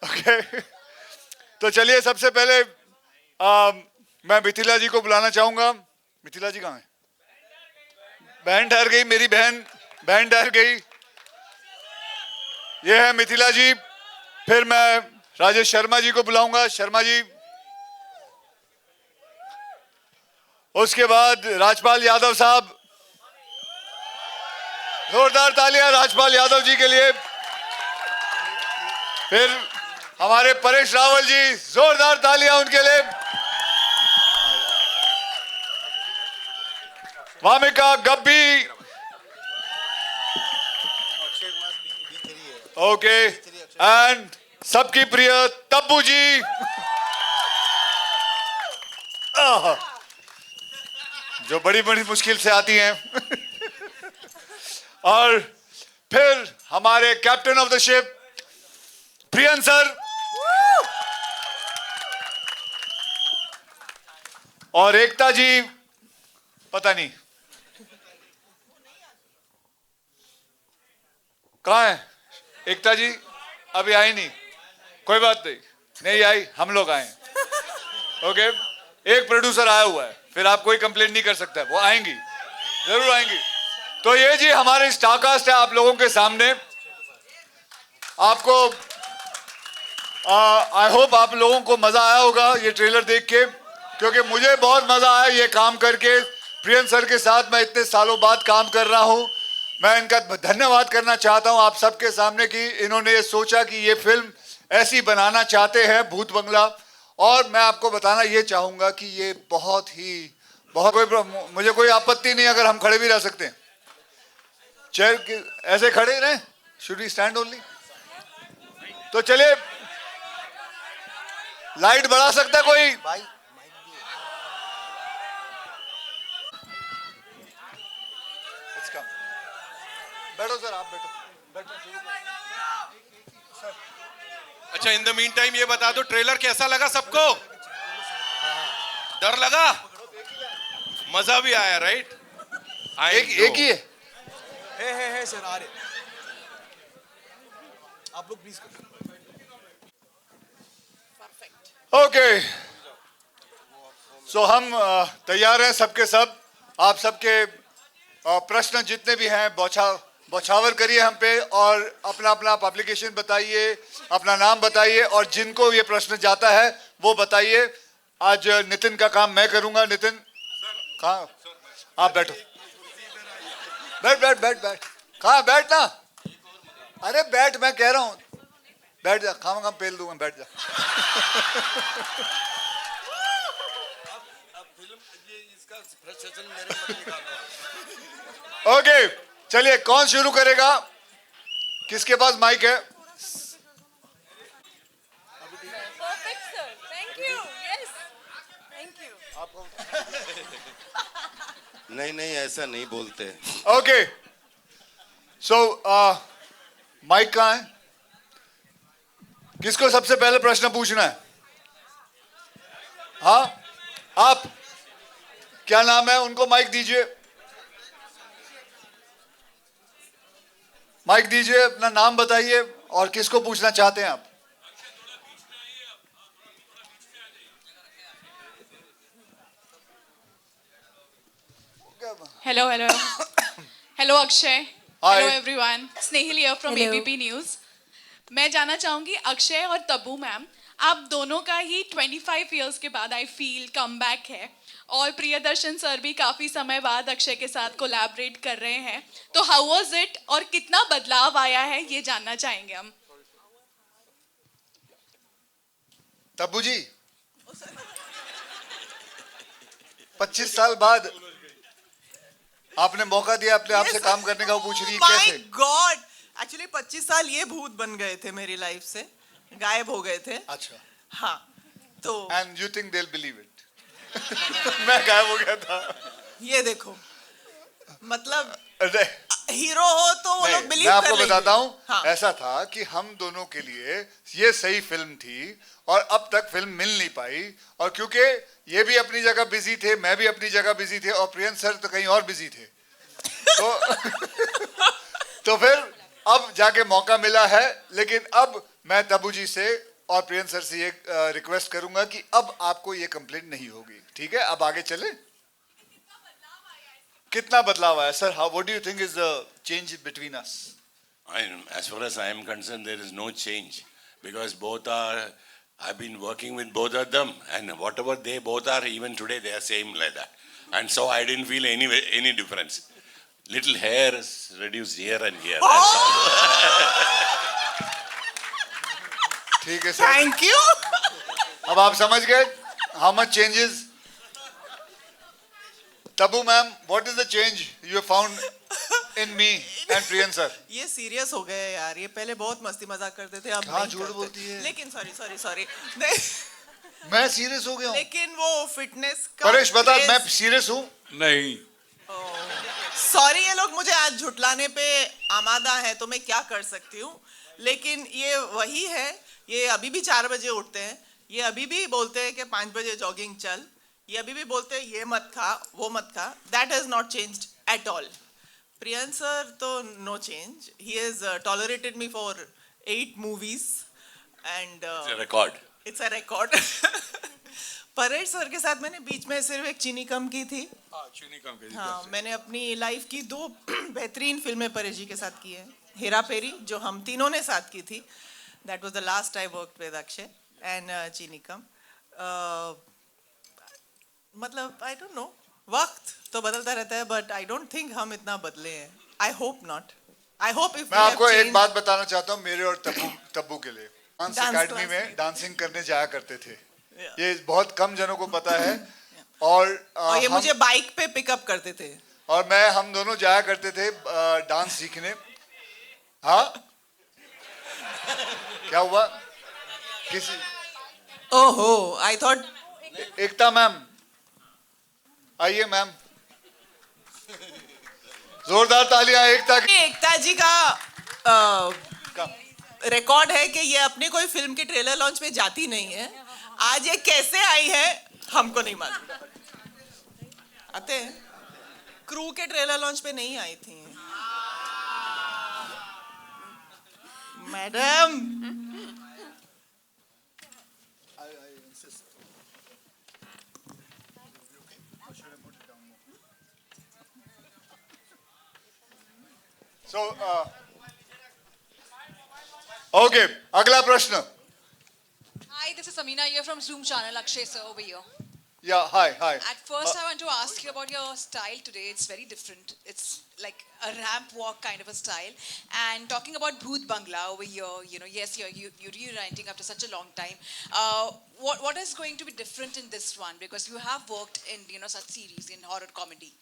Okay तो चलिए सबसे पहले मैं मिथिला जी को बुलाना चाहूंगा। मिथिला जी कहाँ है? बहन ठहर गई, मेरी बहन ठहर गई। ये है मिथिला जी। फिर मैं राजेश शर्मा जी को बुलाऊंगा। शर्मा जी, उसके बाद राजपाल यादव साहब। जोरदार तालियां राजपाल यादव जी के लिए। फिर हमारे परेश रावल जी, जोरदार तालियां उनके लिए। वामिका गब्बी, ओके, एंड सबकी प्रिय तब्बू जी। जो बड़ी बड़ी मुश्किल से आती हैं। और फिर हमारे captain of the ship prion sir, और एकता जी पता नहीं कहाँ है। एकता जी अभी आई नहीं, कोई बात नहीं आई, हम लोग आए। ओके, एक प्रोड्यूसर आया हुआ है, फिर आप कोई कंप्लेंट नहीं कर सकता, वो आएंगी, जरूर आएंगी। तो ये जी हमारे स्टारकास्ट है आप लोगों के सामने। आपको आई होप आप लोगों को मजा आया होगा ये ट्रेलर देख के, क्योंकि मुझे बहुत मजा आया ये काम करके। प्रियन सर के साथ मैं इतने सालों बाद काम कर रहा हूं। मैं इनका धन्यवाद करना चाहता हूं आप सबके सामने कि इन्होंने ये सोचा कि ये फिल्म ऐसी बनाना चाहते हैं, भूत बंगला। और मैं आपको बताना ये चाहूंगा कि ये बहुत मुझे कोई आपत्ति नहीं अगर हम खड़े भी रह सकते हैं। चेयर ऐसे खड़े रहे, शुड वी स्टैंड ओनली? तो चलिए, लाइट बढ़ा सकता है कोई? बैठो सर, आप बैठो। अच्छा, इन द मीन टाइम ये बता दो ट्रेलर कैसा लगा सबको? डर लगा? मजा भी आया, राइट? एक ही है सर, आ रहे आप लोग प्लीज। ओके, सो हम तैयार हैं सबके सब। आप सबके प्रश्न जितने भी हैं बौछावर करिए हम पे, और अपना अपना पब्लिकेशन बताइए, अपना नाम बताइए, और जिनको ये प्रश्न जाता है वो बताइए। आज नितिन का काम मैं करूंगा। नितिन कहाँ? आप बैठो, बैठ। कहाँ बैठना? अरे बैठ, मैं कह रहा हूँ बैठ जा, खाम पेल दूंगा, बैठ जा। ओके, चलिए कौन शुरू करेगा? किसके पास माइक है? Perfect, sir. Thank you. Yes. Thank you. नहीं ऐसा नहीं बोलते। ओके, सो माइक कहाँ है? किसको सबसे पहले प्रश्न पूछना है? हाँ, आप, क्या नाम है? उनको माइक दीजिए, माइक दीजिए, अपना नाम बताइए और किसको पूछना चाहते हैं आप? Hello Akshay. Hi. Hello everyone. Snehal here from Hello. ABP News. मैं जानना चाहूंगी अक्षय और तब्बू मैम, आप दोनों का ही 25 इयर्स के बाद आई फील कम बैक है, और प्रियदर्शन सर भी काफी समय बाद अक्षय के साथ कोलैबोरेट कर रहे हैं, तो हाउ वाज इट और कितना बदलाव आया है ये जानना चाहेंगे हम। तब्बू जी, 25 साल बाद आपने मौका दिया अपने आप से काम करने का, वो पूछ रही है कैसे? गॉड, एक्चुअली 25 साल ये भूत बन गए थे मेरी लाइफ से, गायब हो गए थे। अच्छा, हाँ, तो and you think they will believe it? मैं गायब हो गया था। ये देखो, मतलब अरे हीरो हो तो वो लोग बिलीव मैं कर आपको लेंगे। बताता हूँ, हाँ। ऐसा था कि हम दोनों के लिए ये सही फिल्म थी और अब तक फिल्म मिल नहीं पाई, और क्योंकि ये भी अपनी जगह बिजी थे, मैं भी अपनी जगह बिजी थे, और प्रियन सर तो कहीं और बिजी थे, तो फिर अब जाके मौका मिला है। लेकिन अब मैं तब्बू जी से और प्रियन सर से ये रिक्वेस्ट करूंगा कि अब आपको ये कंप्लेंट नहीं होगी, ठीक है? अब आगे चले। कितना बदलाव आया sir? How what do you think is the change between us? As far as I am concerned, there is no change because both are. I've been working with both of them, and whatever they both are, even today they are same like that, and so I didn't feel any difference. Little hair is reduced here and here. That's all. ठीक है sir, thank you. अब आप समझ गए how much changes? Tabu ma'am, what is the change you found in me and prion sir? ये serious हो गए यार, ये पहले बहुत मस्ती मजाक करते थे, अब कहाँ नहीं झूठ करते। बोलती है? लेकिन सॉरी नहीं, मैं सीरियस हो गया हूँ? लेकिन वो फिटनेस का परेश बता, craze- मैं सीरियस हूँ? नहीं, सॉरी, ये लोग मुझे आज झुटलाने पे आमादा है, तो मैं क्या कर सकती हूँ। लेकिन ये वही है, ये अभी भी 4 बजे उठते हैं, ये अभी भी बोलते हैं कि 5 बजे जॉगिंग चल, ये अभी भी बोलते हैं ये मत खा वो मत खा। That has not changed at all. Priyan sir तो no change, he has tolerated me for 8 movies and It's a record. It's a record. Paresh sir के साथ मैंने बीच में सिर्फ एक चीनी कम की थी। चीनी कम कर हाँ, मैंने अपनी लाइफ की 2 बेहतरीन फिल्में परेश जी के साथ की है। हेरा फेरी जो हम तीनों ने साथ की थी, that was the last I worked with Akshay, and चीनी कम। मतलब आई डोंट नो, वक्त तो बदलता रहता है, बट आई डोंट थिंक हम इतना बदले हैं। I hope not. I hope if मैं आपको एक बात बताना चाहता हूँ, मेरे और तब्बू के लिए डांस Dance अकेडमी class में में। डांसिंग करने जाया करते थे। Yeah. ये बहुत कम जनों को पता है। और ये हम- मुझे बाइक पे पिकअप करते थे। और हम दोनों जाया करते थे डांस सीखने। हाँ, क्या हुआ? किसी ओहो, आई थॉट एकता मैम आइए मैम, जोरदार तालियां एकता की। एकता जी का रिकॉर्ड है कि ये अपनी कोई फिल्म के ट्रेलर लॉन्च पे जाती नहीं है। आज ये कैसे आई है हमको नहीं मालूम। आते हैं, क्रू के ट्रेलर लॉन्च पे नहीं आई थी मैडम। सो ओके, अगला प्रश्न। Hi, this is Samina here from Zoom channel. Akshay sir over here. या हाय हाय। At first, I want to ask you about your style today. It's very different. It's like a ramp walk kind of a style. And talking about Bhoot Bangla over here, you know, yes, you're reuniting after such a long time. What is going to be different in this one? Because you have worked in, you know, such series in horror comedy.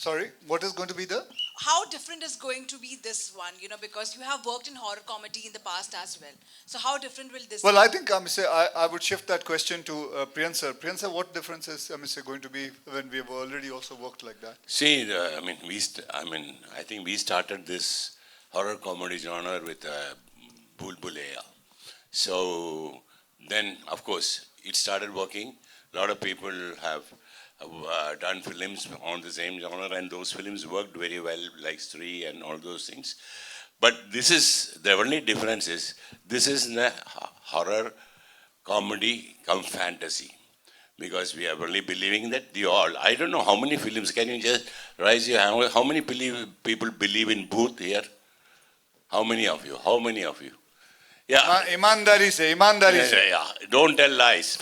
Sorry, what is going to be the? How different is going to be this one? You know, because you have worked in horror comedy in the past as well. So how different will this Well, be? I think I would shift that question to Priyan sir. Priyan sir, what difference is going to be when we have already also worked like that? See, I think we started this horror comedy genre with Bhool Bhulaiya. So then, of course, it started working. A lot of people have done films on the same genre, and those films worked very well, like Stree and all those things. But this is the only difference is this is a horror comedy come fantasy, because we are only believing that the all. I don't know how many films. Can you just raise your hand? How many people believe in Bhoot here? How many of you? How many of you? Yeah. ईमानदारी से Yeah. Don't tell lies.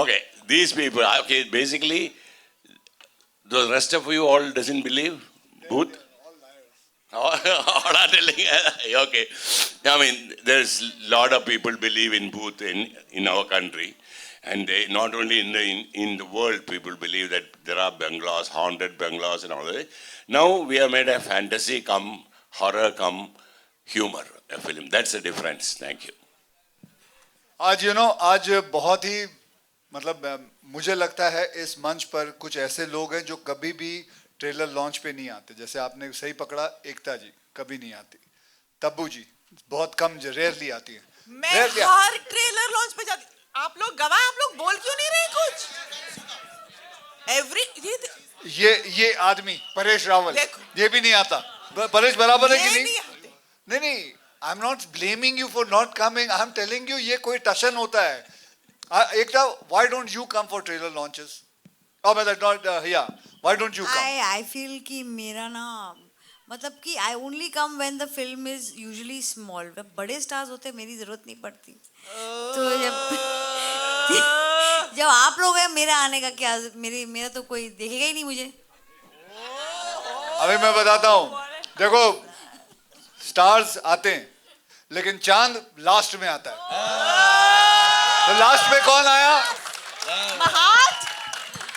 Okay, these people. Okay, basically, the rest of you all doesn't believe Bhoot. All are telling. Okay, I mean, there's a lot of people believe in Bhoot in our country, and they not only in the world, people believe that there are bungalows, haunted bungalows, and all that. Now we have made a fantasy come horror come humor a film. That's the difference. Thank you. आज आज बहुत ही मतलब मुझे लगता है इस मंच पर कुछ ऐसे लोग हैं जो कभी भी ट्रेलर लॉन्च पे नहीं आते। जैसे आपने सही पकड़ा, एकता जी कभी नहीं आती, तब्बू जी बहुत कम, रेयरली आती है। मैं हर ट्रेलर लॉन्च पे जाती। आप लोग गवाह, आप लोग बोल क्यों नहीं रहे कुछ? ये आदमी परेश रावल देखो। ये भी नहीं आता। परेश बराबर है कि ये नहीं? आते। नहीं, I am not blaming you for not coming, I am telling you ये कोई टशन होता है. Ekta, why don't you come for trailer launches? Oh, but not yeah. Why don't you come? I feel कि मेरा ना मतलब कि I only come when the film is usually small. जब बड़े stars होते हैं मेरी जरूरत नहीं पड़ती. तो जब आप लोग हैं मेरे आने का क्या, मेरा तो कोई देखेगा ही नहीं मुझे. अभी मैं बताता हूँ. देखो स्टार्स आते हैं लेकिन चांद लास्ट में आता है. तो लास्ट में कौन आया?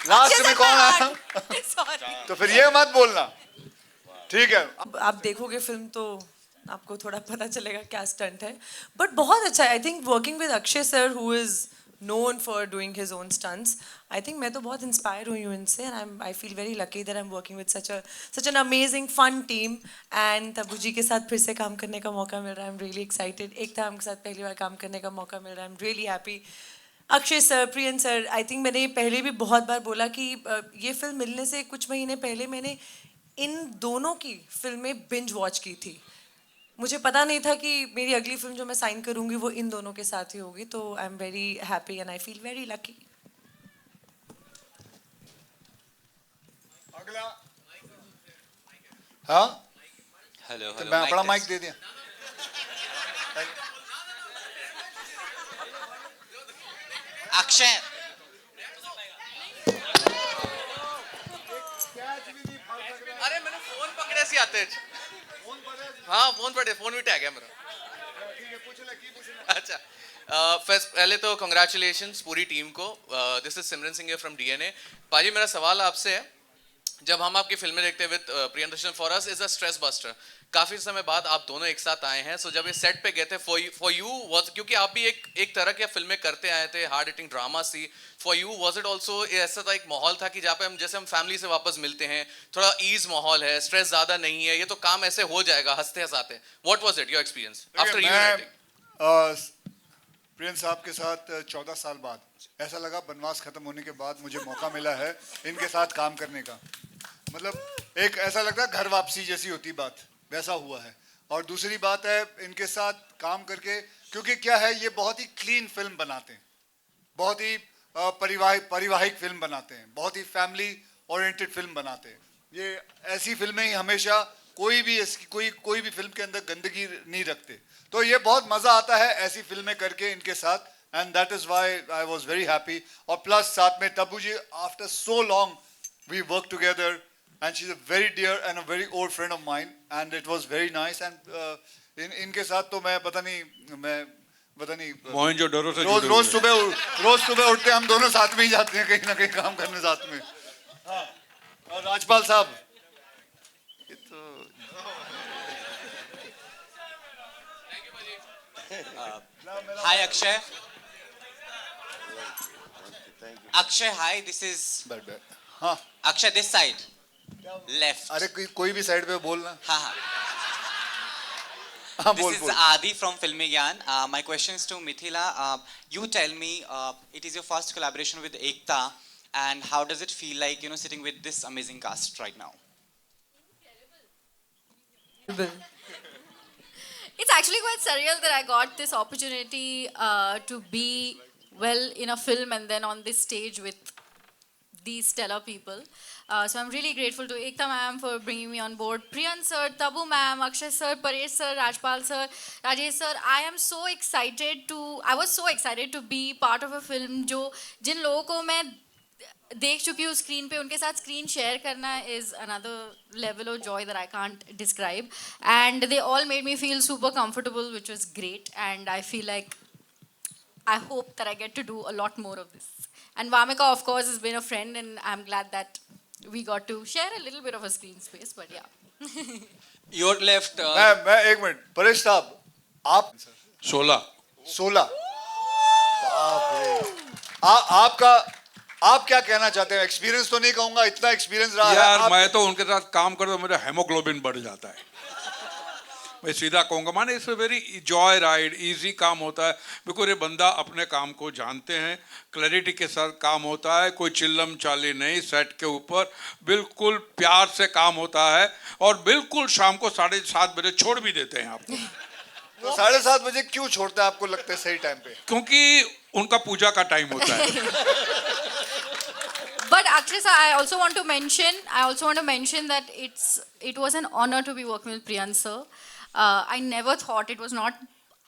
लास्ट में कौन आया? तो फिर ये मत बोलना, ठीक है? आप देखोगे फिल्म तो आपको थोड़ा पता चलेगा क्या स्टंट है, बट बहुत अच्छा है. I think working with Akshay sir who is known for doing his own stunts, I think मैं तो बहुत इंस्पायर हुई हूँ इनसे, and I feel very lucky that I'm working with such an amazing fun team, and Tabu जी के साथ फिर से काम करने का मौका मिल रहा है. I'm really excited. Ekta ma'am के साथ पहली बार काम करने का मौका मिल रहा है. I'm really happy. Akshay sir, prion sir, I think मैंने पहले भी बहुत बार बोला कि ये फिल्म मिलने से कुछ महीने पहले मैंने इन दोनों की फिल्में बिंज वॉच की थी. मुझे पता नहीं था कि मेरी अगली फिल्म जो मैं साइन करूंगी वो इन दोनों के साथ ही होगी. तो I am very happy and I feel very lucky. अगला हाँ, हेलो तो मैं अपना माइक दे दिया. अक्षय अरे मैंने फोन पकड़े सी आते हाँ फोन पड़े फोन भी टैग है मेरा. अच्छा फर्स्ट पहले तो कंग्रेचुलेशंस पूरी टीम को. This is Simran Singh from DNA. पाजी मेरा सवाल आपसे है, जब हम आपकी फिल्में देखते हैं with Priyadarshan, for us is a stress buster. काफी समय बाद आप दोनों एक साथ आए हैं. सो जब ये सेट पे गए थे फॉर यू वाज, क्योंकि आप भी एक तरह की फिल्में करते आए थे, हार्ड हिटिंग ड्रामा सी. For you was it also ऐसा था एक माहौल था कि जहाँ पे हम जैसे हम फैमिली से वापस मिलते हैं, थोड़ा ईज माहौल है, स्ट्रेस ज्यादा नहीं है, ये तो काम ऐसे हो जाएगा हंसते हंसाते. What was it your experience after reuniting? Priyan साहब के साथ 14 साल बाद ऐसा लगा बनवास खत्म होने के बाद मुझे मौका मिला है इनके साथ काम करने का. मतलब एक ऐसा लगता है घर वापसी जैसी होती बात, वैसा हुआ है. और दूसरी बात है इनके साथ काम करके, क्योंकि क्या है ये बहुत ही क्लीन फिल्म बनाते हैं, बहुत ही परिवाहिक फिल्म बनाते हैं, बहुत ही फैमिली ओरिएंटेड फिल्म बनाते हैं. ये ऐसी फिल्में ही हमेशा कोई भी फिल्म के अंदर गंदगी नहीं रखते. तो ये बहुत मजा आता है ऐसी फिल्में करके इनके साथ, and that is why I was very happy. और प्लस साथ में Tabu ji, after so long we work together, and she's a very dear and a very old friend of mine, and it was very nice. And इनके साथ तो मैं पता नहीं मोहनजोदड़ो से रोज सुबह उठते हम दोनों साथ में ही जाते हैं कहीं ना कहीं काम करने साथ में. हाँ. और राजपाल साहब ये तो Hi Akshay. Akshay, hi. This is हाँ. Akshay. This side. Left. अरे कोई भी साइड पे बोलना. हाँ हाँ. This is Adi from Filmi Gyan. My question is to Mithila. You tell me, it is your first collaboration with Ekta, and how does it feel like, sitting with this amazing cast right now? It's actually quite surreal that I got this opportunity to be well in a film and then on this stage with these stellar people. So I'm really grateful to Ekta ma'am for bringing me on board. Priyan sir, Tabu ma'am, Akshay sir, Paresh sir, Rajpal sir, Rajesh sir. I was so excited to be part of a film जो जिन लोगों को मैं देख चुकी हूँ screen पे, उनके साथ स्क्रीन शेयर करना is another level of joy that I can't describe. And they all made me feel super comfortable, which was great. And I feel like I hope that I get to do a lot more of this. And Vamika, of course, has been a friend, and I'm glad that we got to share a little bit of a screen space. But yeah. Your left. मैं एक minute, Paresh साहब, आप 16. आप क्या कहना चाहते हैं? Experience तो नहीं कहूंगा, इतना एक्सपीरियंस रहा यार है. मैं तो उनके साथ काम करता हूँ, मेरा हेमोग्लोबिन बढ़ जाता है. मैं सीधा कहूँगा, माने it's very Joy ride, easy काम होता है. बिकॉज ये बंदा अपने काम को जानते हैं, क्लैरिटी के साथ काम होता है, कोई चिल्लम चाली नहीं. सेट के ऊपर बिल्कुल प्यार से काम होता है और बिल्कुल शाम को 7:30 बजे छोड़ भी देते हैं आपको. तो 7:30 बजे क्यों छोड़ता है आपको लगता है सही टाइम पे? क्योंकि उनका पूजा का टाइम होता है. But Akshay sir, I also want to mention that it was an honor to be working with Priyank sir. I never thought, it was not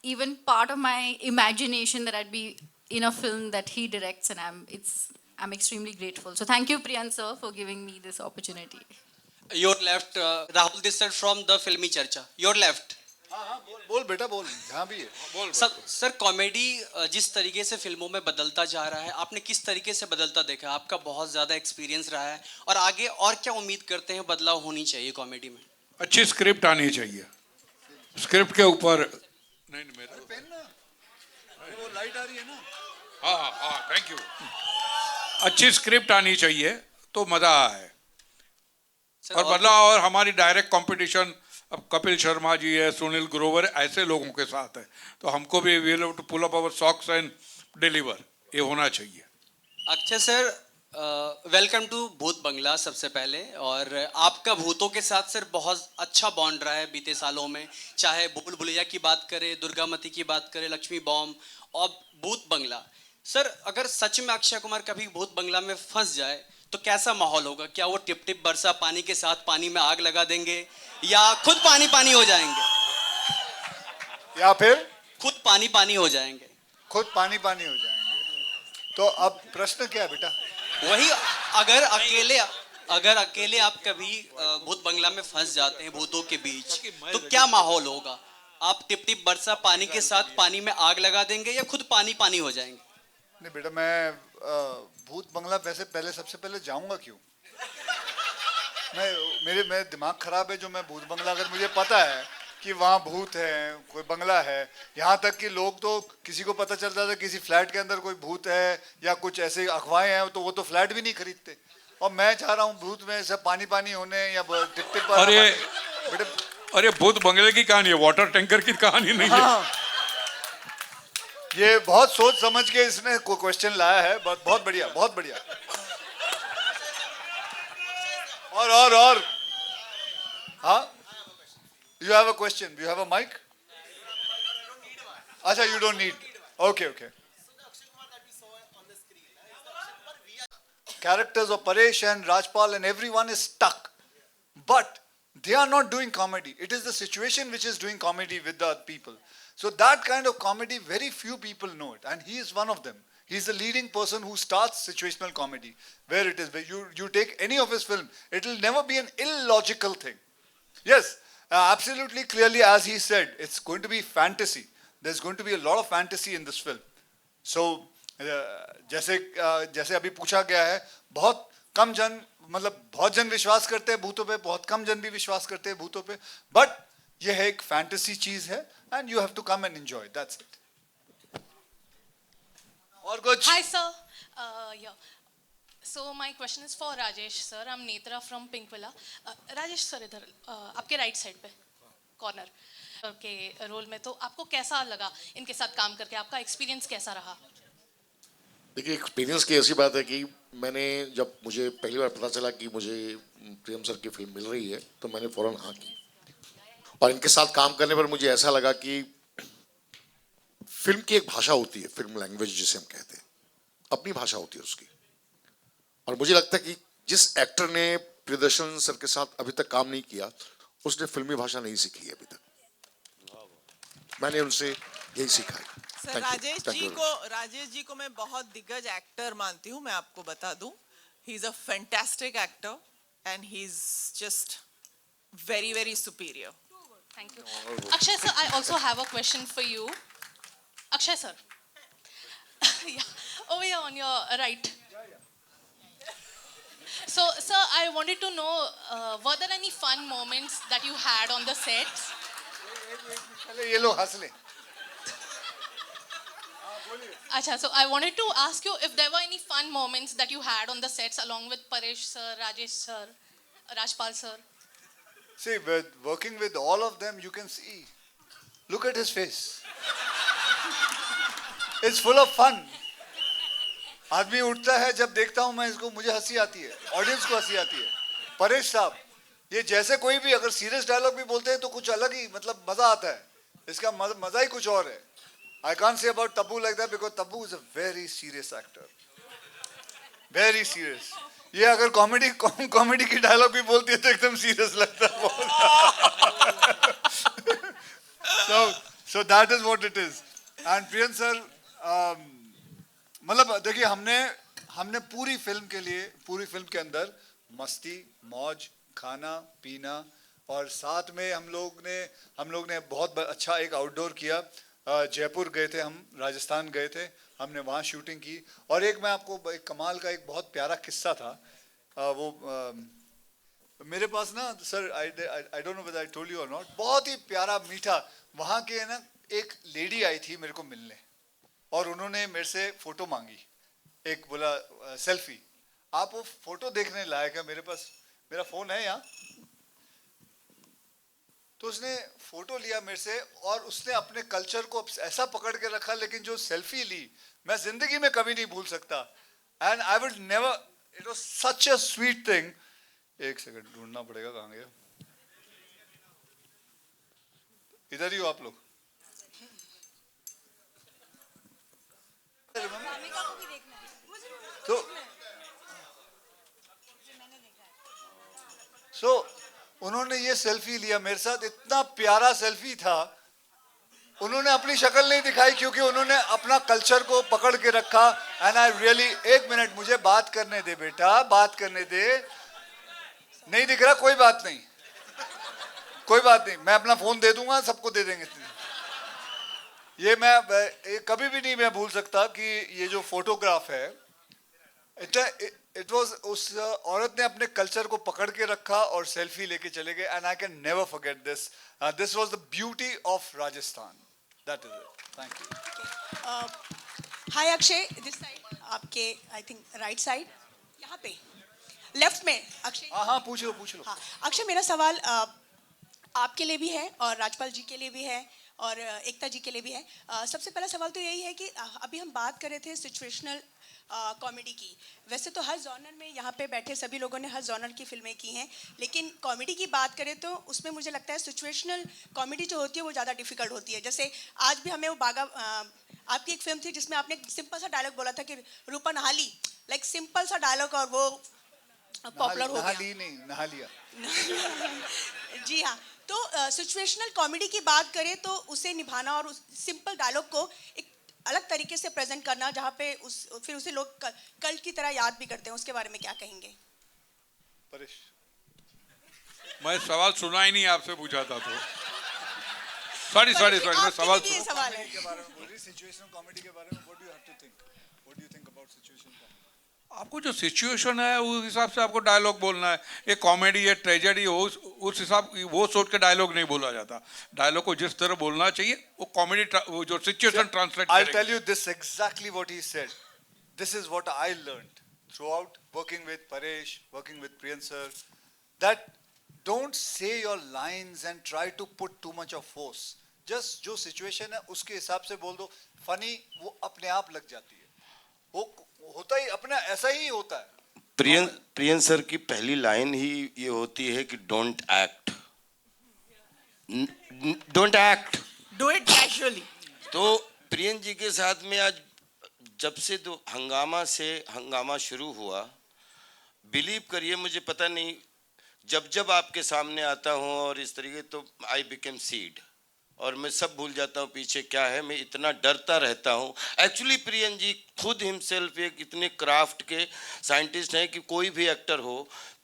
even part of my imagination that I'd be in a film that he directs, and I'm extremely grateful. So thank you Priyank sir for giving me this opportunity. Your left, Rahul this sir from the Filmy Charcha. Your left. हाँ बोल बेटा बोल, जहाँ भी है बोल. Sir comedy जिस तरीके से फिल्मों में बदलता जा रहा है, आपने किस तरीके से बदलता देखा? आपका बहुत ज़्यादा एक्सपीरियंस रहा है, और आगे और क्या उम्मीद करते हैं बदलाव होनी चाहिए कॉमेडी में? अच्छी स्क्रिप्ट आनी चाहिए. स्क्रिप्ट के ऊपर नहीं मेरा पेन ना, वो लाइट आ रही है ना. हाँ थैंक यू. अच्छी स्क्रिप्ट आनी चाहिए तो मजा आए. और बदलाव, और हमारी डायरेक्ट कंपटीशन अब कपिल शर्मा जी है, सुनील ग्रोवर, ऐसे लोगों के साथ है, तो हमको भी we have to pull up our socks and deliver. ये होना चाहिए. अक्षय सर, वेलकम टू भूत बंगला सबसे पहले. और आपका भूतों के साथ सर बहुत अच्छा बॉन्ड रहा है बीते सालों में, चाहे भूल भुलैया की बात करें, दुर्गामती की बात करें, लक्ष्मी बॉम्ब और भूत बंगला. सर अगर सच में अक्षय कुमार कभी भूत बंगला में फंस जाए तो कैसा माहौल होगा? क्या वो टिप टिप बरसा पानी के साथ पानी में आग लगा देंगे, या खुद पानी पानी हो जाएंगे, या फिर खुद पानी पानी हो जाएंगे? खुद पानी पानी हो जाएंगे. तो अब प्रश्न क्या है बेटा? वही, अगर अकेले आप कभी भूत बंगला में फंस जाते हैं भूतों के बीच, तो क्या माहौल होगा? आप टिप टिप बरसा पानी के साथ पानी में आग लगा देंगे, या खुद पानी पानी हो जाएंगे? नहीं बेटा, मैं भूत बंगला वैसे सबसे पहले जाऊंगा क्यों? मेरे दिमाग खराब है जो मैं भूत बंगला, अगर मुझे पता है कि वहाँ भूत है, कोई बंगला है, यहाँ तक कि लोग तो किसी को पता चलता था किसी फ्लैट के अंदर कोई भूत है या कुछ ऐसे अफवाहें हैं, तो वो तो फ्लैट भी नहीं खरीदते. और मैं चाह रहा हूँ भूत में सब पानी पानी होने या टिप टिप. अरे भूत बंगले की कहानी है, वाटर टैंकर की कहानी नहीं है. ये बहुत सोच समझ के इसने क्वेश्चन लाया है. बहुत बढ़िया, बहुत बढ़िया. और हाँ, you have a question, you have a mic? अच्छा, you don't need. Okay. Characters of Paresh and Rajpal and everyone is stuck, but they are not doing comedy. It is the situation which is doing comedy with the people. So that kind of comedy, very few people know it, and he is one of them. He is the leading person who starts situational comedy, where it is, where you take any of his film, it will never be an illogical thing. Yes, absolutely clearly, as he said, it's going to be fantasy. There's going to be a lot of fantasy in this film. So, जैसे अभी पूछा गया है, बहुत कम जन, मतलब बहुत जन विश्वास करते हैं भूतों पे, बहुत कम जन भी विश्वास करते हैं भूतों पे, बट ये है एक फैंटेसी चीज है, and you have to come and enjoy. That's it. और कुछ? Hi sir. Yeah. So my question is for Rajesh sir. I'm Netra from Pink Villa. Rajesh sir इधर आपके राइट साइड पे कॉर्नर के रोल में, तो आपको कैसा लगा इनके साथ काम करके? आपका एक्सपीरियंस कैसा रहा? देखिए, एक्सपीरियंस की ऐसी बात है कि मैंने जब मुझे पहली बार पता चला कि मुझे प्रियम सर की फिल्म मिल रही है, तो मैंने फौरन हाँ की. और इनके साथ काम करने पर मुझे ऐसा लगा कि फिल्म की एक भाषा होती है, फिल्म लैंग्वेज जिसे हम कहते हैं, अपनी भाषा होती है उसकी. और मुझे लगता है कि जिस एक्टर ने प्रियदर्शन सर के साथ अभी तक काम नहीं किया, उसने फिल्मी भाषा नहीं सीखी है अभी तक. मैंने उनसे यही सीखा है. सर, राजेश जी को मैं बहुत दिग्गज एक्टर मानती हूँ. मैं आपको बता दूं, he is a fantastic actor and he is just very, very superior. Thank you. Akshay sir, I also have a question for you. Akshay sir. Yeah, over here on your right. So sir, I wanted to know, were there any fun moments that you had on the sets? ये लोग हंस ले. Acha, so I wanted to ask you if there were any fun moments that you had on the sets along with Paresh sir, Rajesh sir, Rajpal sir. See, working with all of them, you can see. Look at his face. It's full of fun. आदमी उठता है, जब देखता हूँ मैं इसको, मुझे हंसी आती है, ऑडियंस को हंसी आती है. परेश साहब, ये जैसे कोई भी अगर सीरियस डायलॉग भी बोलते हैं तो कुछ अलग ही, मतलब मजा आता है. इसका मजा ही कुछ और है. I can't say about Tabu like that because Tabu is a very serious actor. Very serious. ये अगर कॉमेडी की डायलॉग भी बोलती है तो एकदम सीरियस लगता है. So that is what it is. And Priyan sir, मतलब देखिए हमने पूरी फिल्म के अंदर मस्ती, मौज, खाना पीना और साथ में हम लोग ने बहुत अच्छा एक आउटडोर किया. जयपुर गए थे हम, राजस्थान गए थे, हमने वहाँ शूटिंग की. और एक मैं आपको एक कमाल का एक बहुत प्यारा किस्सा था. वो मेरे पास ना sir, I don't know whether I told you और नॉट, बहुत ही प्यारा मीठा वहाँ के ना एक लेडी आई थी मेरे को मिलने और उन्होंने मेरे से फोटो मांगी. एक बोला सेल्फी. आप वो फोटो देखने लायक है, मेरे पास मेरा फोन है यहाँ. तो उसने फोटो लिया मेरे से और उसने अपने कल्चर को ऐसा पकड़ के रखा, लेकिन जो सेल्फी ली मैं जिंदगी में कभी नहीं भूल सकता. And I would never, it was such a sweet thing. एक सेकंड ढूंढना पड़ेगा, कहाँ गया. इधर ही हो आप लोग. तो उन्होंने ये सेल्फी लिया मेरे साथ. इतना प्यारा सेल्फी था. उन्होंने अपनी शक्ल नहीं दिखाई क्योंकि उन्होंने अपना कल्चर को पकड़ के रखा. एंड आई रियली, एक मिनट मुझे बात करने दे बेटा, बात करने दे. नहीं दिख रहा, कोई बात नहीं, कोई बात नहीं, मैं अपना फोन दे दूंगा, सबको दे देंगे. ये मैं कभी भी नहीं मैं भूल सकता कि ये जो फोटोग्राफ है, इट वाज, उस औरत ने अपने कल्चर को पकड़ के रखा और सेल्फी लेके चले गए. And I can never forget this. This was the beauty of Rajasthan. That is it. Thank you. Hi Akshay, this side आपके, आई थिंक राइट साइड, यहाँ पे लेफ्ट में अक्षय. हाँ पूछ लो. हाँ अक्षय, मेरा सवाल आपके लिए भी है और राजपाल जी के लिए भी है और एकता जी के लिए भी है. सबसे पहला सवाल तो यही है कि अभी हम बात कर रहे थे सिचुएशनल कॉमेडी की. वैसे तो हर जॉनर में यहाँ पे बैठे सभी लोगों ने हर जॉनर की फिल्में की हैं, लेकिन कॉमेडी की बात करें तो उसमें मुझे लगता है सिचुएशनल कॉमेडी जो होती है वो ज़्यादा डिफिकल्ट होती है. जैसे आज भी हमें वो बागा, आपकी एक फिल्म थी जिसमें आपने सिंपल सा डायलॉग बोला था कि रूपा नहा ली, लाइक सिंपल सा डायलॉग, और वो पॉपुलर हो गया. नहा लिया. जी हाँ. तो सिचुएशनल कॉमेडी की बात करें तो उसे निभाना और उस सिंपल डायलॉग को एक अलग तरीके से प्रेजेंट करना जहाँ पे फिर उसे लोग कल्ट की तरह याद भी करते हैं, उसके बारे में क्या कहेंगे? परेश, मैं सवाल सुना ही नहीं, आपसे पूछा था तो. सॉरी मैं सवाल के बारे में बोल रही. सिचुएशनल कॉमेडी के बारे में what do you have to think? What do you think about situational comedy? आपको जो सिचुएशन है उस हिसाब से आपको डायलॉग बोलना है. एक कॉमेडी है, ट्रेजेडी हो, उस हिसाब वो सोच के डायलॉग नहीं बोला जाता. डायलॉग को जिस तरह बोलना चाहिए वो कॉमेडी, वो जो सिचुएशन ट्रांसलेट करेगा. I'll tell you this exactly what he said. This is what I learned throughout working with Paresh, working with Priyan sir, that don't say your lines and try to put too much of force. Just जो situation है उसके हिसाब से बोल दो. Funny वो अपने आप लग जाती है, वो होता ही अपना ऐसा ही होता है. प्रियन सर की पहली लाइन ही ये होती है कि don't act, don't act, do it casually. तो प्रियन जी के साथ में आज जब से हंगामा शुरू हुआ, बिलीव करिए मुझे पता नहीं, जब आपके सामने आता हूँ और इस तरीके, तो आई बिकेम सीड और मैं सब भूल जाता हूँ पीछे क्या है. मैं इतना डरता रहता हूँ. एक्चुअली प्रियन जी खुद हिमसेल्फ एक इतने क्राफ्ट के साइंटिस्ट हैं कि कोई भी एक्टर हो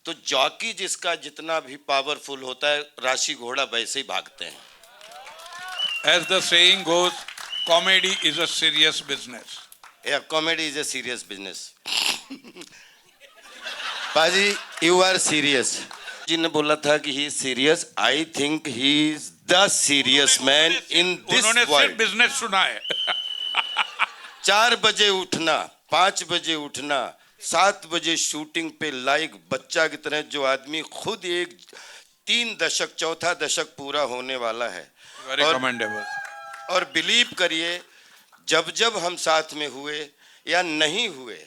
तो जॉकी जिसका जितना भी पावरफुल होता है, राशि घोड़ा वैसे ही भागते हैं. As the saying goes, comedy is a serious business. Yeah, comedy is a serious business. पाजी, you are serious. जी ने बोला था कि he is serious. I think he is the serious man in this उन्होंने world. सिर्फ business सुना है. 4 बजे उठना, 5 बजे उठना, 7 बजे शूटिंग पे लाइक बच्चा की तरह, जो आदमी खुद एक 3 दशक, चौथा दशक पूरा होने वाला है. Very commendable. और बिलीव करिए जब हम साथ में हुए या नहीं हुए,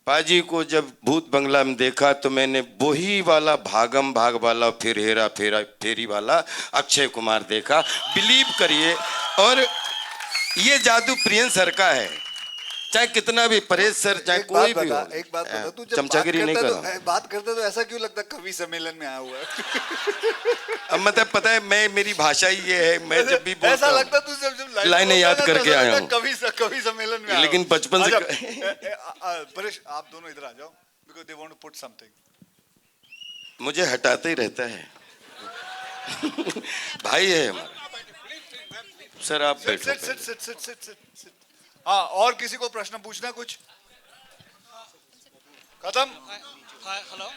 पाजी को जब भूत बंगला में देखा तो मैंने वही वाला भागम भाग वाला फिर हेरा फेरा फेरी वाला अक्षय कुमार देखा, बिलीव करिए। और ये जादू प्रियन सर का है, चाहे कितना भी परेश सर चाहे कोई भी हो। एक बात बता, तू जब चमचागिरी नहीं कर रहा। बात करते तो ऐसा क्यों लगता कवि सम्मेलन में आया हुआ है? अब मतलब पता है मैं, मेरी भाषा ही ये है, मैं जब भी ऐसा बोलता लगता तू जब लाइनें याद करके आया हूँ, कवि सम्मेलन में लेकिन बचपन से परेश आप दोनों इधर आ जाओ, because they want to put something. मुझे हटाते ही रहता है। भाई है हमारा। सर आप बैठो। हाँ, और किसी को प्रश्न पूछना कुछ? खत्म? Hello.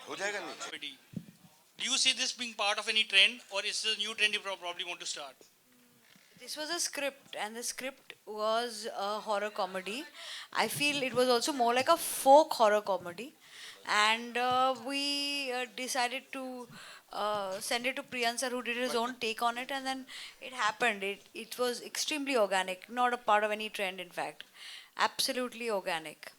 हो जाएगा नहीं? Do you see this being part of any trend, or is it a new trend you probably want to start? This was a script, and the script was a horror comedy. I feel it was also more like a folk horror comedy, and we decided to send it to Priyan sir, who did his own take on it, and then it happened. It was extremely organic, not a part of any trend, in fact, absolutely organic.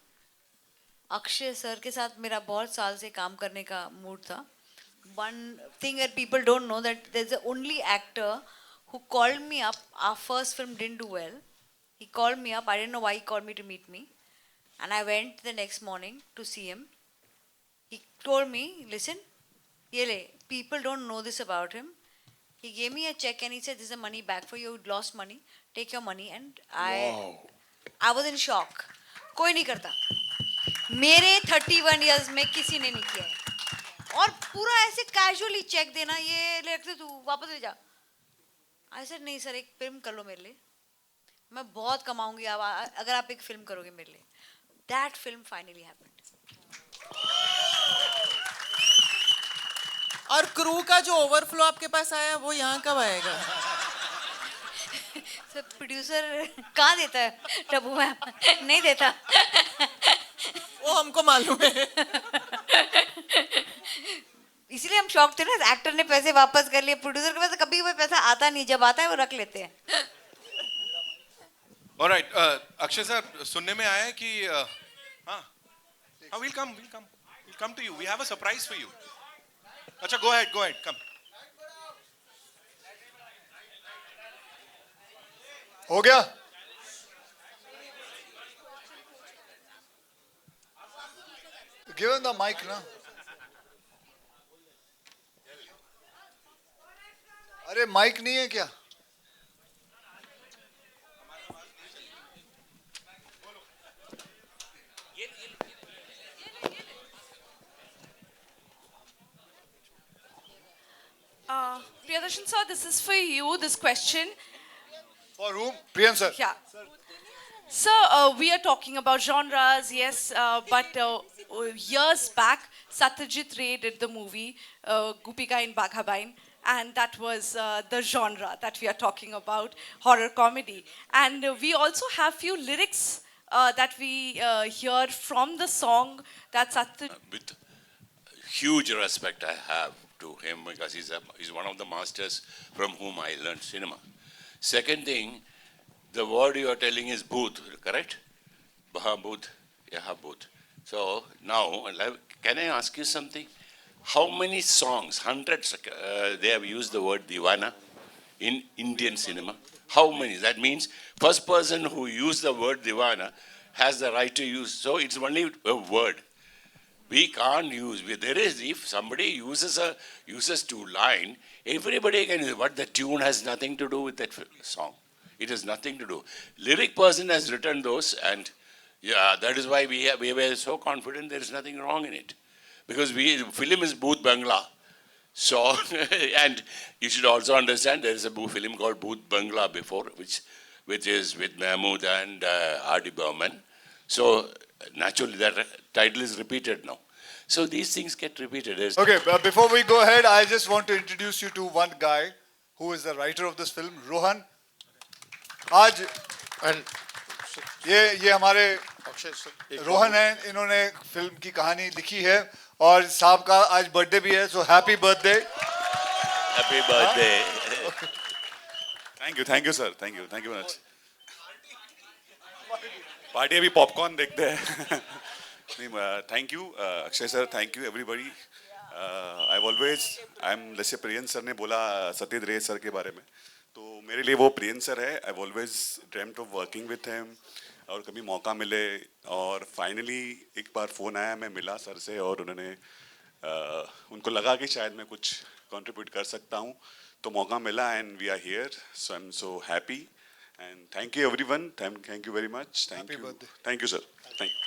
Akshay sir के साथ मेरा बहुत साल से काम करने का mood था. One thing that people don't know, that there's the only actor who called me up. Our first film didn't do well. He called me up. I didn't know why he called me to meet me. And I went the next morning to see him. He told me, listen, Yele, people don't know this about him. He gave me a check and he said, this is the money back for you. You lost money. Take your money. And I was in shock. कोई नहीं करता. मेरे 31 years में किसी ने नहीं किया है. और पूरा ऐसे कैजुअली चेक देना, ये ले रखते तू वापस ले जा. आई सेड नहीं सर, एक फिल्म कर लो मेरे लिए, मैं बहुत कमाऊंगी अगर आप एक फिल्म करोगे मेरे लिए. That film finally happened. और क्रू का जो ओवरफ्लो आपके पास आया वो यहाँ कब आएगा? सर प्रोड्यूसर कहाँ देता है? टबू मैम नहीं देता. वो हमको मालूम है. इसलिए हम शॉक थे ना, एक्टर ने पैसे वापस कर लिए, प्रोड्यूसर के पास कभी कोई पैसा आता नहीं, जब आता है वो रख लेते हैं. ऑलराइट, अक्षय सर, सुनने में आया है कि हाँ, we'll come to you. We have a surprise for you. अच्छा, go ahead, come. हो गया? Give him the mic ना. अरे माइक नहीं है क्या? Priyadarshan sir, this is for you, this question. For whom? Priyan sir. Yeah. Sir, we are talking about genres, yes, but years back, Satyajit Ray did the movie Gupika in Baghabain, and that was the genre that we are talking about, horror comedy. And we also have few lyrics that we hear from the song that Satyajit... With huge respect I have to him, because he's one of the masters from whom I learned cinema. Second thing, the word you are telling is booth, correct? Baha booth, yaha booth. So now, can I ask you something? How many songs, hundreds, they have used the word divana in Indian cinema? How many? That means first person who used the word divana has the right to use. So it's only a word. We can't use. There is, if somebody uses two line, everybody can use. But the tune has nothing to do with that song. It has nothing to do. Lyric person has written those, and yeah, that is why we were so confident there is nothing wrong in it. Because film is Bhoot Bangla. So, and you should also understand there is a film called Bhoot Bangla before, which is with Mahmood and R.D. Burman. So, naturally that title is repeated now. So these things get repeated. Okay, before we go ahead, I just want to introduce you to one guy who is the writer of this film, Rohan. आज ये हमारे रोहन हैं, इन्होंने film की कहानी लिखी है और साहब का आज बर्थडे भी है, so happy birthday. Happy birthday. Thank you sir, thank you very much. Party अभी पॉपकॉर्न देखते हैं. Thank you Akshay sir, thank you everybody. I am जैसे प्रियंस सर ने बोला सत्येंद्र रे सर के बारे में, तो मेरे लिए वो प्रियंस सर है. I always dreamed of working with him, और कभी मौका मिले, और फाइनली एक बार फ़ोन आया, मैं मिला सर से, और उन्होंने उनको लगा कि शायद मैं कुछ कंट्रीब्यूट कर सकता हूँ, तो मौका मिला, and we are here. So I am so happy, and thank you everyone. Thank you very much. Thank you sir. Thank you.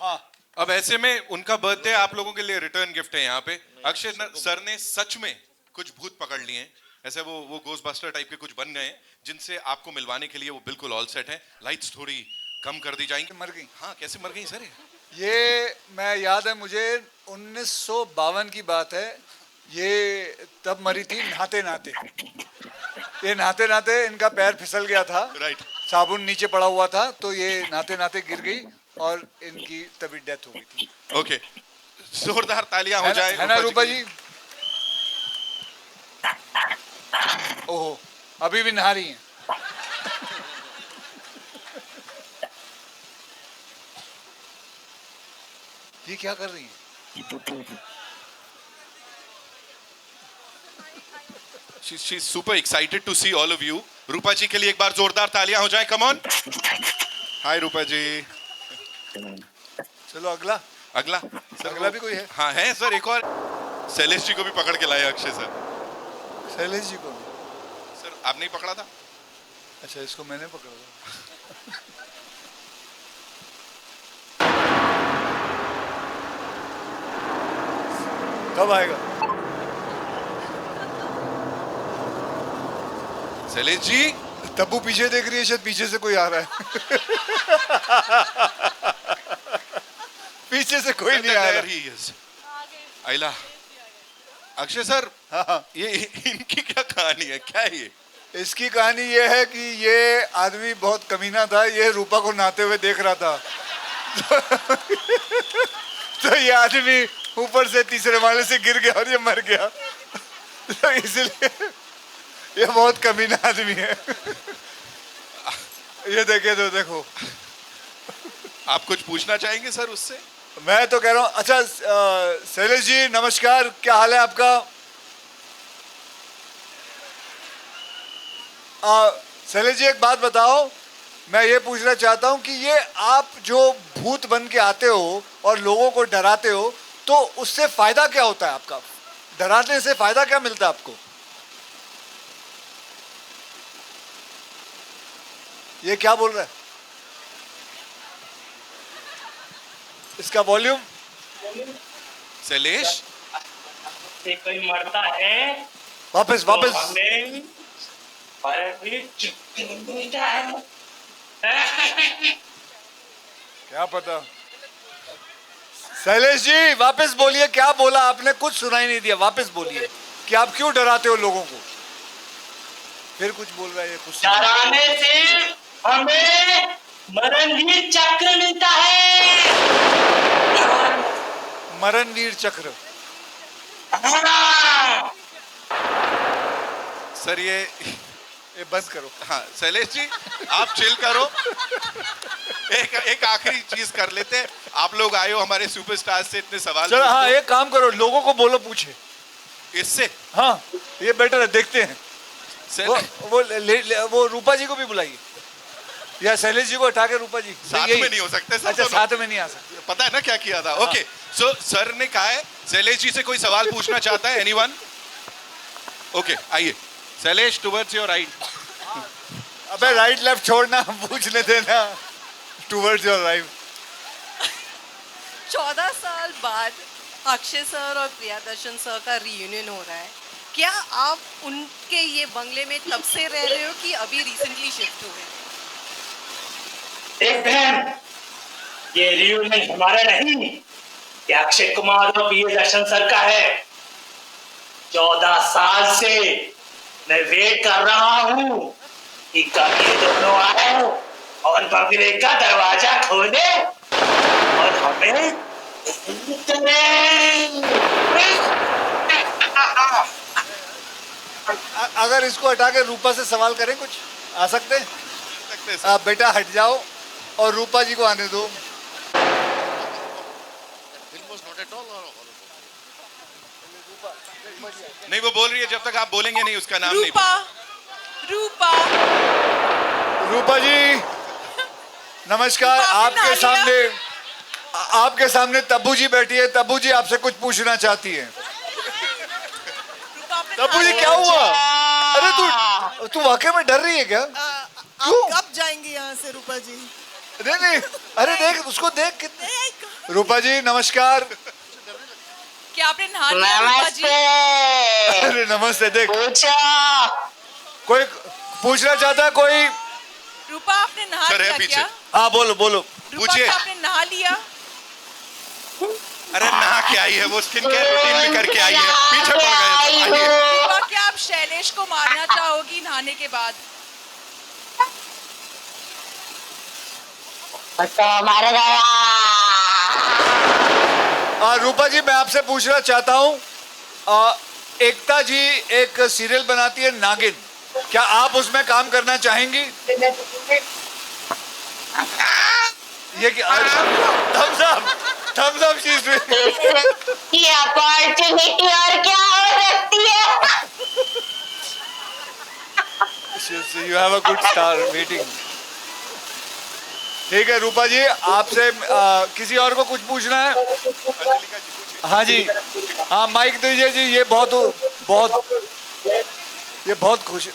हाँ, अब ऐसे में उनका बर्थडे आप लोगों के लिए रिटर्न गिफ्ट है यहाँ पे. अक्षय सर ने सच में कुछ भूत पकड़ लिए हैं, ऐसे वो घोस्टबस्टर टाइप के कुछ बन गए हैं, जिनसे आपको मिलवाने के लिए वो बिल्कुल ऑल सेट है. लाइट्स थोड़ी कम कर दी जाएंगी. मर गई. हाँ, कैसे मर गई सर? ये मैं याद है मुझे 1952 की बात है. ये तब मरी थी नहाते नहाते. ये नहाते नहाते इनका पैर फिसल गया था. राइट. साबुन नीचे पड़ा हुआ था, तो ये नहाते नहाते गिर गई और इनकी तभी डेथ हो गई थी. ओके, जोरदार तालियां हो जाए. है ना रूपा जी? ओहो, अभी भी नहा रही हैं. ये क्या कर रही हैं? She's super excited to see all of you. रूपा जी के लिए एक बार जोरदार तालियां हो जाए. Come on. Hi Rupa ji. चलो अगला. अगला सर, अगला भी कोई है? हाँ है सर, एक और. शैलेश जी को भी पकड़ के लाए अक्षय सर. शैलेश जी को सर आपने ही पकड़ा था? अच्छा, इसको मैंने पकड़ा था. कब आएगा? शैलेश जी. तब्बू पीछे देख रही है, शायद पीछे से कोई आ रहा है. पीछे से कोई नहीं आ रहा. आइला. अक्षय सर, ये इनकी क्या कहानी है? क्या है ये? इसकी कहानी ये है कि ये आदमी बहुत कमीना था. ये रूपा को नहाते हुए देख रहा था. तो ये आदमी ऊपर से तीसरे माले से गिर गया और ये मर गया. तो इसलिए ये बहुत कमीना आदमी है. ये देखे तो देखो. आप कुछ पूछना चाहेंगे सर उससे? मैं तो कह रहा हूँ. अच्छा शैलेश जी नमस्कार, क्या हाल है आपका? शैलेश जी एक बात बताओ, मैं ये पूछना चाहता हूँ कि ये आप जो भूत बन के आते हो और लोगों को डराते हो, तो उससे फायदा क्या होता है आपका? डराने से फायदा क्या मिलता है आपको? ये क्या बोल रहा है? इसका वॉल्यूम. शैलेश, कोई मरता है वापस वापस. क्या पता. शैलेश जी वापस बोलिए, क्या बोला आपने? कुछ सुनाई नहीं दिया. वापस बोलिए कि आप क्यों डराते हो लोगों को. फिर कुछ बोल रहा है ये. कुछ डराने से हमें मरणवीर चक्र मिलता है. मरणवीर चक्र. सर ये बंद करो. हाँ शैलेश जी, आप चिल करो. एक आखिरी चीज कर लेते हैं. आप लोग आए हो हमारे सुपरस्टार से इतने सवाल. चलो हाँ, एक काम करो, लोगों को बोलो पूछे इससे. हाँ ये बेटर है. देखते हैं. वो रूपा जी को भी बुलाइए, या शैलेश जी को हटा के रूपा जी. साथ में नहीं हो सकते सर. अच्छा साथ में नहीं आ सकते. पता है ना क्या किया था? ओके, सो सर ने कहा है शैलेश जी से कोई सवाल पूछना चाहता है? एनीवन? ओके आइए. Shailesh towards your right. अबे राइट लेफ्ट छोड़ना, पूछने देना. Towards your right. 14 साल बाद अक्षय सर और प्रियदर्शन सर का रियूनियन हो रहा है. क्या आप उनके ये बंगले में तब से रह रहे हो कि अभी रिसेंटली शिफ्ट हुए? देख बहन, ये रियूनियन हमारा नहीं, ये अक्षय कुमार और प्रियदर्शन सर का है. 14 साल से मैं वेट कर रहा हूँ कि कब ये दोनों आए और बंगले का दरवाजा खोले और हमें. अगर इसको हटा के रूपा से सवाल करें, कुछ आ सकते हैं? बेटा हट जाओ और रूपा जी को आने दो. नहीं, वो बोल रही है जब तक आप बोलेंगे नहीं उसका नाम नहीं। रूपा रूपा जी नमस्कार। आपके सामने तब्बू जी बैठी है। तब्बू जी आपसे कुछ पूछना चाहती है। तब्बू जी क्या हुआ? अरे तू वाकई में डर रही है क्या? आप कब जाएंगी यहाँ से रूपा जी? नहीं, अरे देख उसको देख कितने। रूपा जी नमस्कार। क्या आपने नहा लिया रूपा जी? अरे नमस्ते। देख कोई पूछना चाहता है कोई? रूपा आपने नहा सर है लिया पीछे। क्या? हाँ बोलो रूपा क्या आपने नहा लिया? अरे नहा के आई है वो, स्किन केयर रूटीन भी करके आई है। पीछे पड़ गए। रूपा क्या आप शैलेश को मारना चाहोगी नहाने के बाद? मार गया। रूपा जी मैं आपसे पूछना चाहता हूँ, एकता जी एक सीरियल बनाती है नागिन, क्या आप उसमें काम करना चाहेंगी? ये क्या? थम्स अप चीज ये अपॉर्चुनिटी और क्या हो सकती है? You have a good star waiting. ठीक है रूपा जी आपसे किसी और को कुछ पूछना है? हाँ जी, हाँ माइक दीजिए जी। ये बहुत खुश।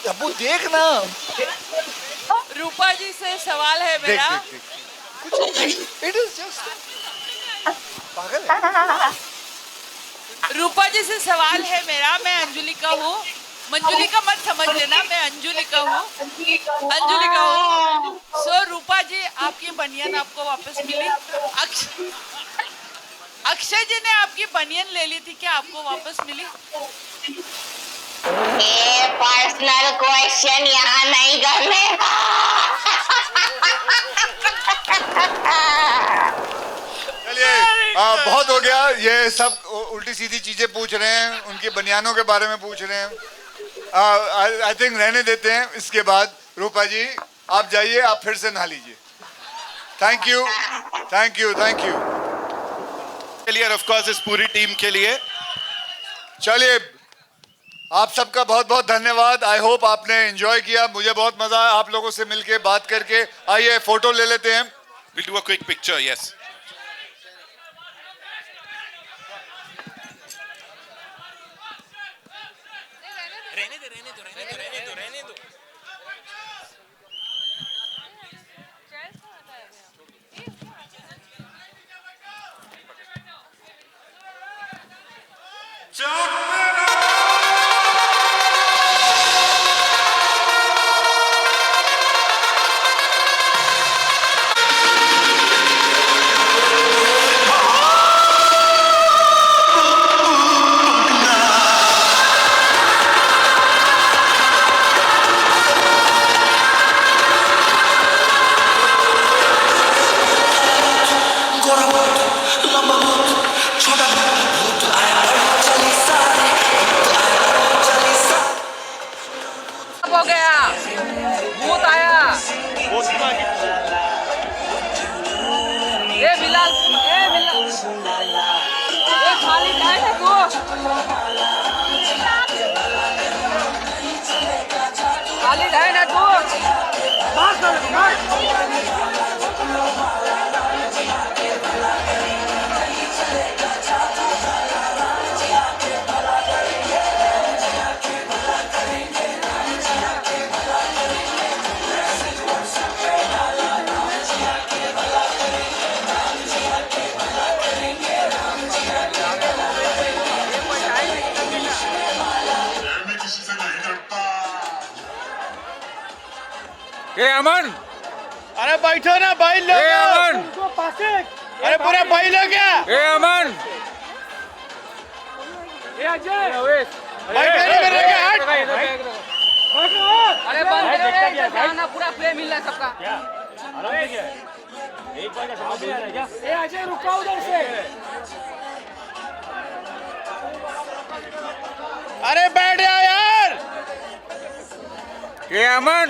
अबू देख ना। रूपा जी से सवाल है मेरा। इट इज जस्ट पागल है। रूपा जी से सवाल है मेरा। मैं अंजुली का हूँ। मंजुली का मत समझ लेना, मैं अंजुली का हूँ। सो रूपा जी आपकी बनियान आपको वापस मिली। अक्षय जी ने आपकी बनियान ले ली थी, क्या आपको वापस मिली? ये पर्सनल क्वेश्चन यहाँ नहीं करने। चलिए बहुत हो गया। ये सब उल्टी सीधी चीजें पूछ रहे हैं, उनकी बनियानों के बारे में पूछ रहे हैं। आई थिंक रहने देते हैं। इसके बाद रूपा जी आप जाइए, आप फिर से नहा लीजिए। Thank you. Clear of course इस पूरी टीम के लिए। चलिए आप सबका बहुत बहुत धन्यवाद। आई होप आपने एंजॉय किया। मुझे बहुत मजा आया आप लोगों से मिलके बात करके। आइए फोटो ले लेते हैं। We'll do a quick picture, yes. रहने दो। हो गया, भूत आया। ए बिलाल, ए खाली जाए ना तू। खाली जाए ना तू। बात कर। ए अमन, अरे बैठो ना भाई लोग। ए अमन, अरे पूरा भाई लोग क्या? ए अमन, ए अजय, बैठो ना मेरे के हट। अरे बंद करो रे, ना पूरा प्ले मिल रहा है सबका। एक बार का समझ नहीं आ रहा क्या? ए अजय रुका उधर से। अरे बैठ जाओ यार। ए अमन,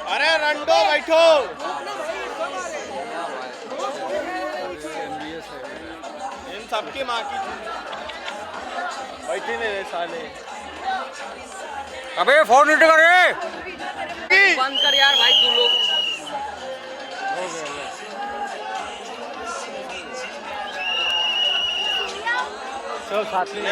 अरे रंडो बैठो। सबकी माँ की बैठी नहीं रहे साले। अबे फोन उठ कर रे। बंद कर यार भाई तू लोग। चलो साथ में